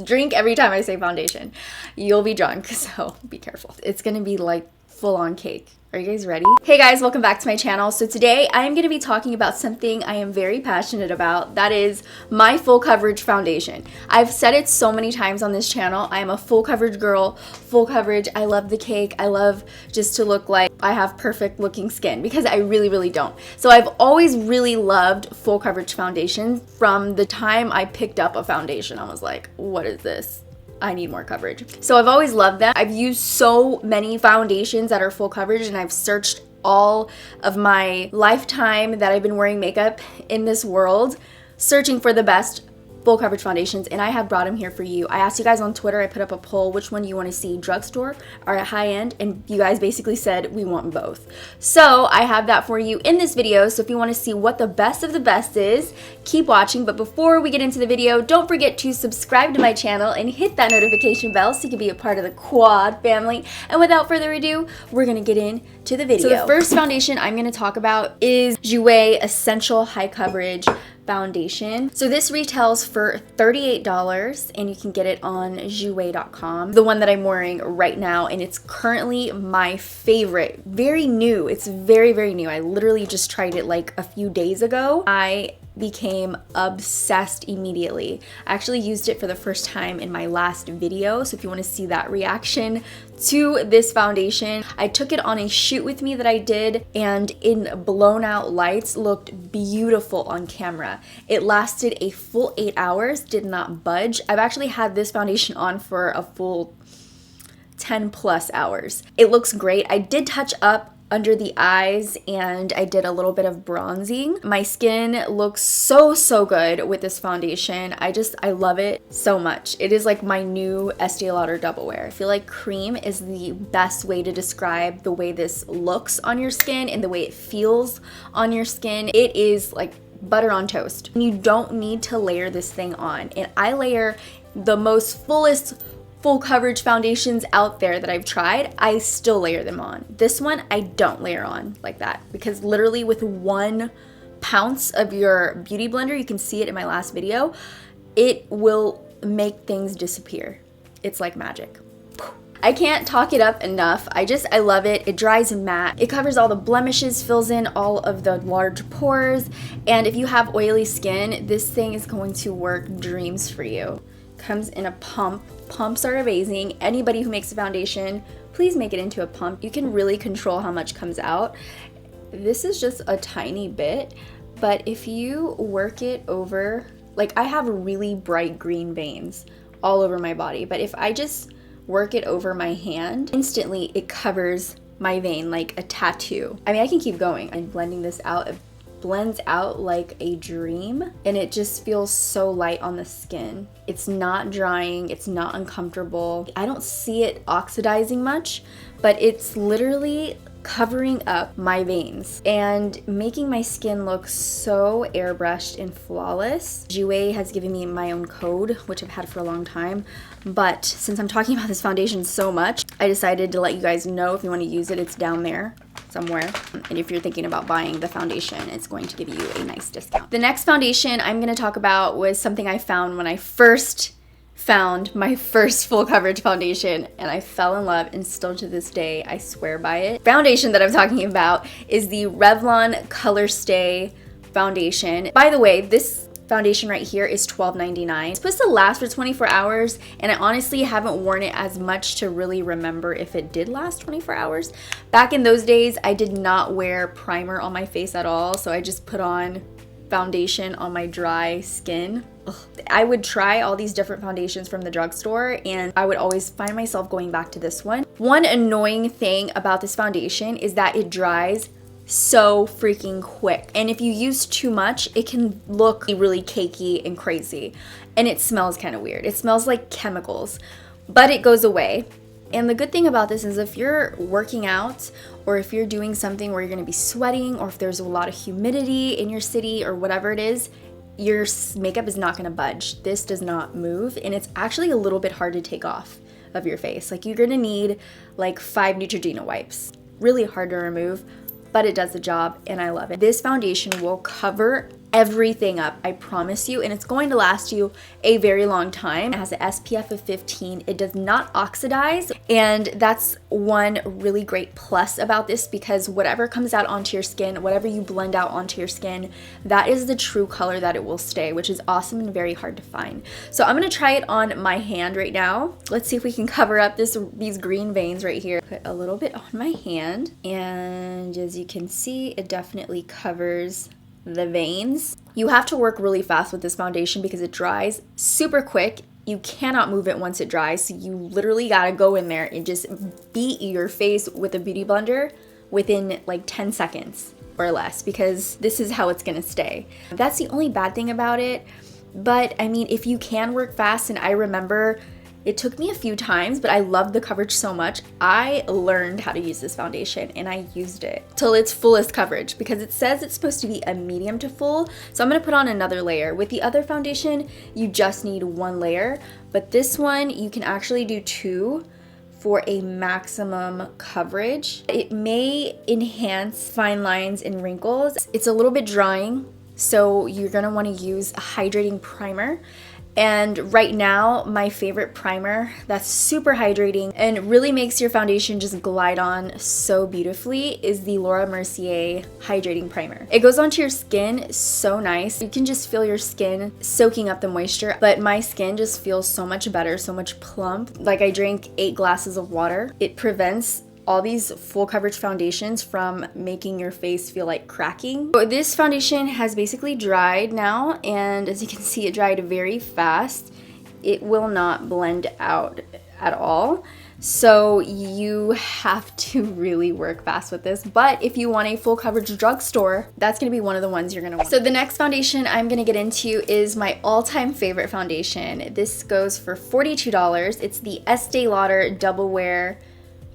drink every time I say foundation. You'll be drunk, so be careful. It's gonna be like full-on cake. Are you guys ready? Hey guys, welcome back to my channel. So today I am going to be talking about something I am very passionate about. That is my full coverage foundation. I've said it so many times on this channel. I am a full coverage girl, full coverage. I love the cake. I love just to look like I have perfect looking skin because I really, really don't. So I've always really loved full coverage foundation. From the time I picked up a foundation, I was like, what is this? I need more coverage. So I've always loved them. I've used so many foundations that are full coverage, and I've searched all of my lifetime that I've been wearing makeup in this world, searching for the best full coverage foundations, and I have brought them here for you. I asked you guys on Twitter, I put up a poll, which one you want to see, Drugstore or Highend, and you guys basically said we want both. So I have that for you in this video, so if you want to see what the best of the best is, keep watching. But before we get into the video, don't forget to subscribe to my channel and hit that notification bell so you can be a part of the quad family. And without further ado, we're going to get into the video. So the first foundation I'm going to talk about is Jouer Essential High Coverage Foundation. So this retails for $38 and you can get it on jouer.com. The one that I'm wearing right now, and it's currently my favorite. Very new. It's very, very new. I literally just tried it like a few days ago. I became obsessed immediately. I actually used it for the first time in my last video, so if you want to see that reaction to this foundation, I took it on a shoot with me that I did, and in blown out lights looked beautiful on camera. It lasted a full 8 hours, did not budge. I've actually had this foundation on for a full 10 plus hours. It looks great. I did touch up under the eyes and I did a little bit of bronzing. My skin looks so good with this foundation. I love it so much. It is like my new Estee Lauder Double Wear. I feel like Creme is the best way to describe the way this looks on your skin and the way it feels on your skin. It is like butter on toast. You don't need to layer this thing on, and I layer the most fullest full coverage foundations out there that I've tried. I still layer them on. This one I don't layer on like that, because literally with 1 pounce of your beauty blender, you can see it in my last video, it will make things disappear. It's like magic. I can't talk it up enough. I love it. It dries matte. It covers all the blemishes, fills in all of the large pores, and if you have oily skin, this thing is going to work dreams for you. Comes in a pump. Pumps are amazing. Anybody who makes a foundation, please make it into a pump. You can really control how much comes out. This is just a tiny bit, but if you work it over, like I have really bright green veins all over my body, but if I just work it over my hand, instantly it covers my vein like a tattoo. I mean, I can keep going and blending this out. It blends out like a dream, and it just feels so light on the skin. It's not drying, it's not uncomfortable. I don't see it oxidizing much, but it's literally covering up my veins and making my skin look so airbrushed and flawless. Jouer has given me my own code, which I've had for a long time, but since I'm talking about this foundation so much, I decided to let you guys know if you want to use it, it's down there somewhere. And if you're thinking about buying the foundation, it's going to give you a nice discount. The next foundation I'm going to talk about was something I found when I first found my first full coverage foundation, and I fell in love, and still to this day I swear by it. Foundation that I'm talking about is the Revlon Colorstay foundation. By the way, this foundation right here is $12.99. It's supposed to last for 24 hours, and I honestly haven't worn it as much to really remember if it did last 24 hours. Back in those days, I did not wear primer on my face at all, so I just put on foundation on my dry skin. Ugh. I would try all these different foundations from the drugstore, and I would always find myself going back to this one. One annoying thing about this foundation is that it dries so freaking quick, and if you use too much, it can look really cakey and crazy, and it smells kind of weird. It smells like chemicals, but it goes away. And the good thing about this is if you're working out, or if you're doing something where you're going to be sweating, or if there's a lot of humidity in your city or whatever it is, your makeup is not going to budge. This does not move, and it's actually a little bit hard to take off of your face. Like, you're going to need like 5 Neutrogena wipes. Really hard to remove, but it does the job, and I love it. This foundation will cover everything up, I promise you, and it's going to last you a very long time. It has an SPF of 15. It does not oxidize, and that's one really great plus about this, because whatever comes out onto your skin, whatever you blend out onto your skin, that is the true color that it will stay, which is awesome and very hard to find. So I'm gonna try it on my hand right now. Let's see if we can cover up these green veins right here. Put a little bit on my hand, and as you can see, it definitely covers the veins. You have to work really fast with this foundation because it dries super quick. You cannot move it once it dries, so you literally gotta go in there and just beat your face with a beauty blender within like 10 seconds or less, because this is how it's gonna stay. That's the only bad thing about it, but I mean, if you can work fast, and I remember it took me a few times, but I loved the coverage so much, I learned how to use this foundation and I used it till its fullest coverage, because it says it's supposed to be a medium to full. So I'm gonna put on another layer. With the other foundation, you just need one layer, but this one, you can actually do 2 for a maximum coverage. It may enhance fine lines and wrinkles. It's a little bit drying, so you're gonna wanna use a hydrating primer. And right now, my favorite primer that's super hydrating and really makes your foundation just glide on so beautifully is the Laura Mercier Hydrating Primer. It goes onto your skin so nice. You can just feel your skin soaking up the moisture, but my skin just feels so much better, so much plump. Like I drank 8 glasses of water. It prevents all these full coverage foundations from making your face feel like cracking. So this foundation has basically dried now, and as you can see, it dried very fast. It will not blend out at all. So you have to really work fast with this. But if you want a full coverage drugstore, that's gonna be one of the ones you're gonna want. So the next foundation I'm gonna get into is my all-time favorite foundation. This goes for $42. It's the Estee Lauder Double Wear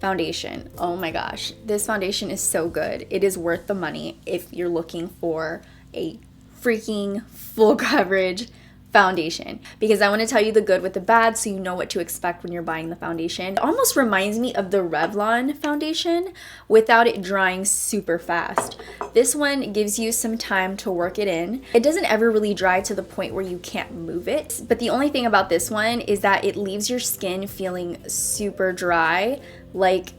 foundation. Oh my gosh, this foundation is so good. It is worth the money if you're looking for a freaking full coverage foundation, because I want to tell you the good with the bad so you know what to expect when you're buying the foundation. It almost reminds me of the Revlon foundation without it drying super fast. This one gives you some time to work it in. It doesn't ever really dry to the point where you can't move it, but the only thing about this one is that it leaves your skin feeling super dry, like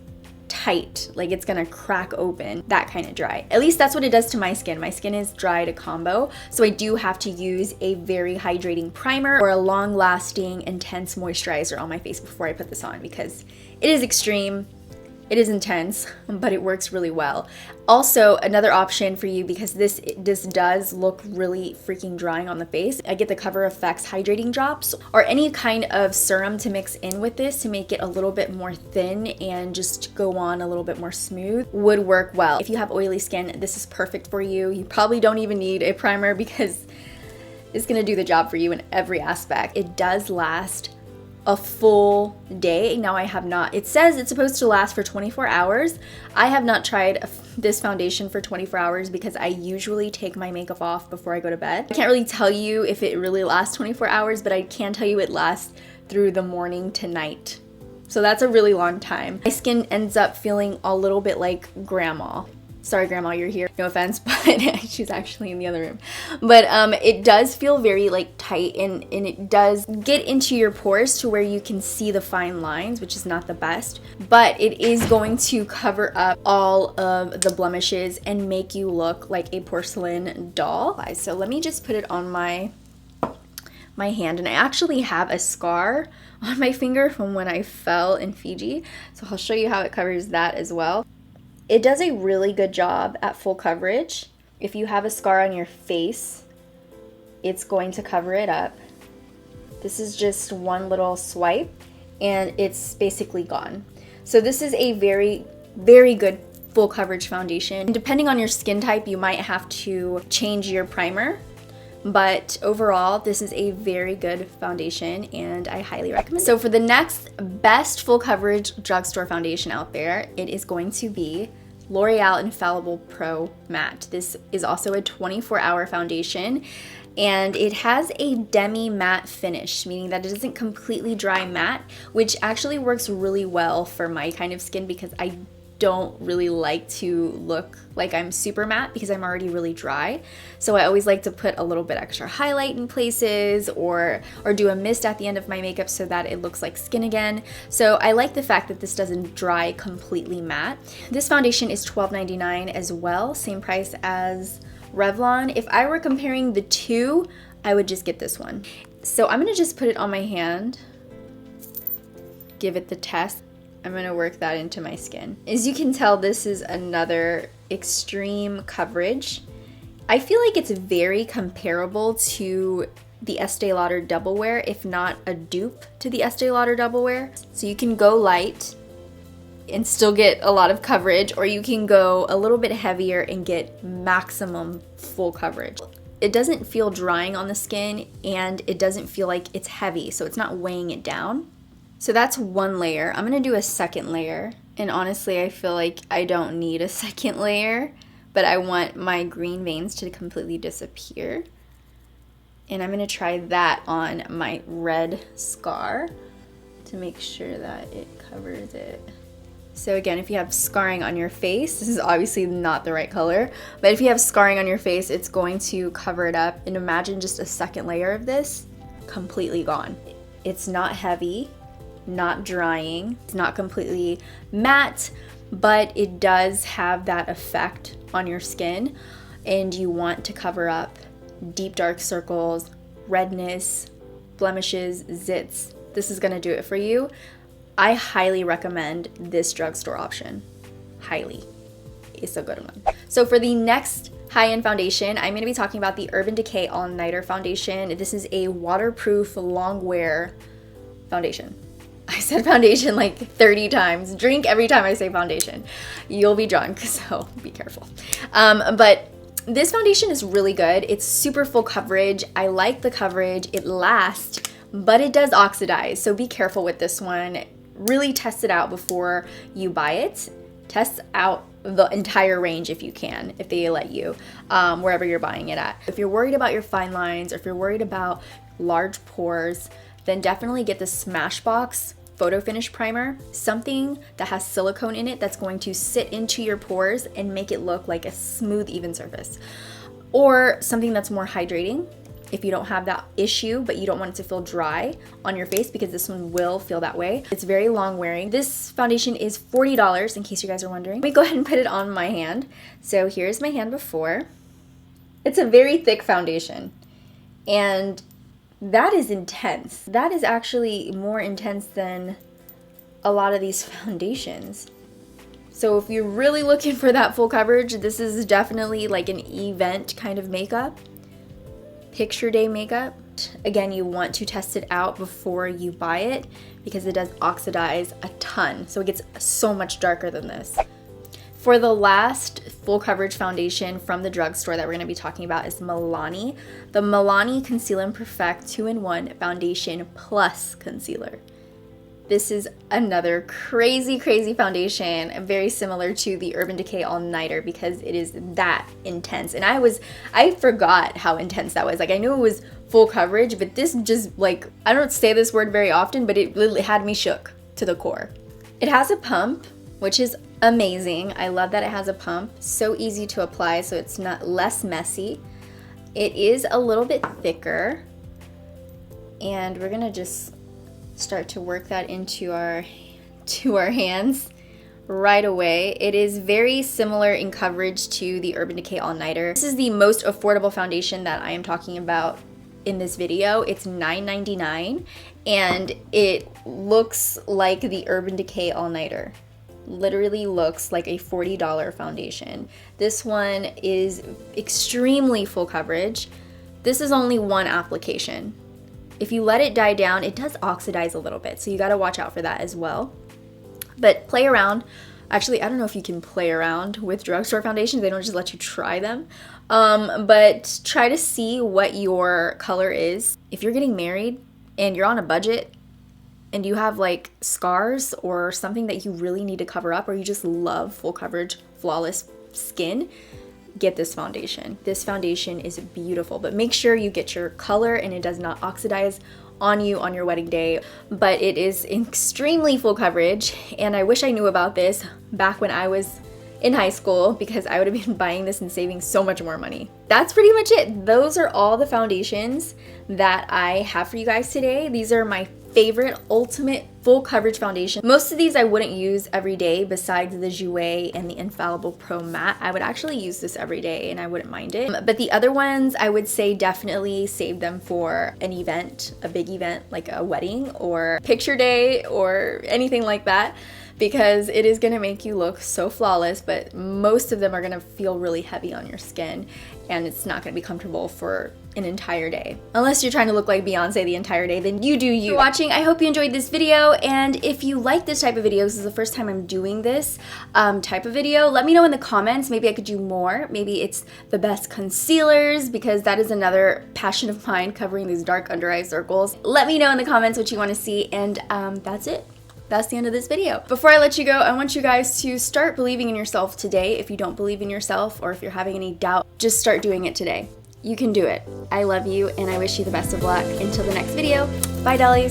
tight, like it's gonna crack open, that kind of dry. At least that's what it does to my skin. My skin is dry to combo, so I do have to use a very hydrating primer or a long-lasting intense moisturizer on my face before I put this on, because it is extreme. It is intense, but it works really well. Also, another option for you, because this does look really freaking drying on the face, I get the Cover FX hydrating drops or any kind of serum to mix in with this to make it a little bit more thin and just go on a little bit more smooth would work well. If you have oily skin, this is perfect for you. You probably don't even need a primer because it's gonna do the job for you in every aspect. It does last a full day. Now I have not, it says it's supposed to last for 24 hours. I have not tried this foundation for 24 hours because I usually take my makeup off before I go to bed. I can't really tell you if it really lasts 24 hours, but I can tell you it lasts through the morning to night. So that's a really long time. My skin ends up feeling a little bit like grandma. Sorry, Grandma, you're here. No offense, but she's actually in the other room. But it does feel very like tight, and it does get into your pores to where you can see the fine lines, which is not the best. But it is going to cover up all of the blemishes and make you look like a porcelain doll. So let me just put it on my hand, and I actually have a scar on my finger from when I fell in Fiji. So I'll show you how it covers that as well. It does a really good job at full coverage. If you have a scar on your face, it's going to cover it up. This is just one little swipe and it's basically gone. So this is a very, very good full coverage foundation. And depending on your skin type, you might have to change your primer. But overall, this is a very good foundation and I highly recommend it. So for the next best full coverage drugstore foundation out there, it is going to be L'Oreal Infallible Pro Matte. This is also a 24-hour foundation and it has a demi matte finish, meaning that it doesn't completely dry matte, which actually works really well for my kind of skin because I don't really like to look like I'm super matte because I'm already really dry. So I always like to put a little bit extra highlight in places or do a mist at the end of my makeup so that it looks like skin again. So I like the fact that this doesn't dry completely matte. This foundation is $12.99 as well, same price as Revlon. If I were comparing the two, I would just get this one. So I'm gonna just put it on my hand, give it the test. I'm gonna work that into my skin. As you can tell, this is another extreme coverage. I feel like it's very comparable to the Estee Lauder Double Wear, if not a dupe to the Estee Lauder Double Wear. So you can go light and still get a lot of coverage, or you can go a little bit heavier and get maximum full coverage. It doesn't feel drying on the skin, and it doesn't feel like it's heavy, so it's not weighing it down. So that's one layer. I'm gonna do a second layer, and honestly I feel like I don't need a second layer, but I want my green veins to completely disappear. And I'm gonna try that on my red scar to make sure that it covers it. So again, if you have scarring on your face, this is obviously not the right color, but if you have scarring on your face, it's going to cover it up. And imagine just a second layer of this, completely gone. It's not heavy, not drying, it's not completely matte, but it does have that effect on your skin, and you want to cover up deep dark circles, redness, blemishes, zits. This is gonna do it for you. I highly recommend this drugstore option. Highly. It's a good one. So for the next high-end foundation, I'm gonna be talking about the Urban Decay All Nighter Foundation. This is a waterproof long wear foundation. I said foundation like 30 times. Drink every time I say foundation. You'll be drunk, so be careful. But this foundation is really good. It's super full coverage. I like the coverage. It lasts, but it does oxidize. So be careful with this one. Really test it out before you buy it. Test out the entire range if you can, if they let you, wherever you're buying it at. If you're worried about your fine lines, or if you're worried about large pores, then definitely get the Smashbox Photo Finish Primer, something that has silicone in it that's going to sit into your pores and make it look like a smooth, even surface. Or something that's more hydrating if you don't have that issue, but you don't want it to feel dry on your face, because this one will feel that way. It's very long wearing. This foundation is $40 in case you guys are wondering. Let me go ahead and put it on my hand. So here's my hand before. It's a very thick foundation, and that is intense. That is actually more intense than a lot of these foundations. So if you're really looking for that full coverage, this is definitely like an event kind of makeup, picture day makeup. Again, you want to test it out before you buy it because it does oxidize a ton. So it gets so much darker than this. For the last full coverage foundation from the drugstore that we're going to be talking about is Milani. The Milani Conceal and Perfect 2-in-1 Foundation Plus Concealer. This is another crazy, crazy foundation, very similar to the Urban Decay All Nighter because it is that intense. And I forgot how intense that was. Like, I knew it was full coverage, but this just, like, I don't say this word very often, but it literally had me shook to the core. It has a pump, which is amazing. I love that it has a pump. So easy to apply, so it's not less messy. It is a little bit thicker, and we're gonna just start to work that into our hands right away. It is very similar in coverage to the Urban Decay All Nighter. This is the most affordable foundation that I am talking about in this video. It's $9.99, and it looks like the Urban Decay All Nighter. Literally looks like a $40 foundation. This one is extremely full coverage. This is only one application. If you let it die down, it does oxidize a little bit, so you gotta watch out for that as well. But play around. Actually, I don't know if you can play around with drugstore foundations. They don't just let you try them. But try to see what your color is. If you're getting married and you're on a budget, and you have like scars or something that you really need to cover up, or you just love full coverage, flawless skin, get this foundation. This foundation is beautiful, but make sure you get your color and it does not oxidize on you on your wedding day, but it is extremely full coverage, and I wish I knew about this back when I was in high school, because I would have been buying this and saving so much more money. That's pretty much it. Those are all the foundations that I have for you guys today. These are my favorite ultimate full coverage foundation. Most of these I wouldn't use every day besides the Jouer and the Infallible Pro Matte. I would actually use this every day and I wouldn't mind it. But the other ones, I would say definitely save them for an event, a big event like a wedding or picture day or anything like that, because it is gonna make you look so flawless, but most of them are gonna feel really heavy on your skin and it's not gonna be comfortable for an entire day. Unless you're trying to look like Beyonce the entire day, then you do you. Thanks for watching. I hope you enjoyed this video, and if you like this type of video, this is the first time I'm doing this type of video, let me know in the comments. Maybe I could do more. Maybe it's the best concealers, because that is another passion of mine, covering these dark under eye circles. Let me know in the comments what you want to see, and that's it. That's the end of this video. Before I let you go, I want you guys to start believing in yourself today. If you don't believe in yourself, or if you're having any doubt, just start doing it today. You can do it. I love you, and I wish you the best of luck. Until the next video, bye dollies.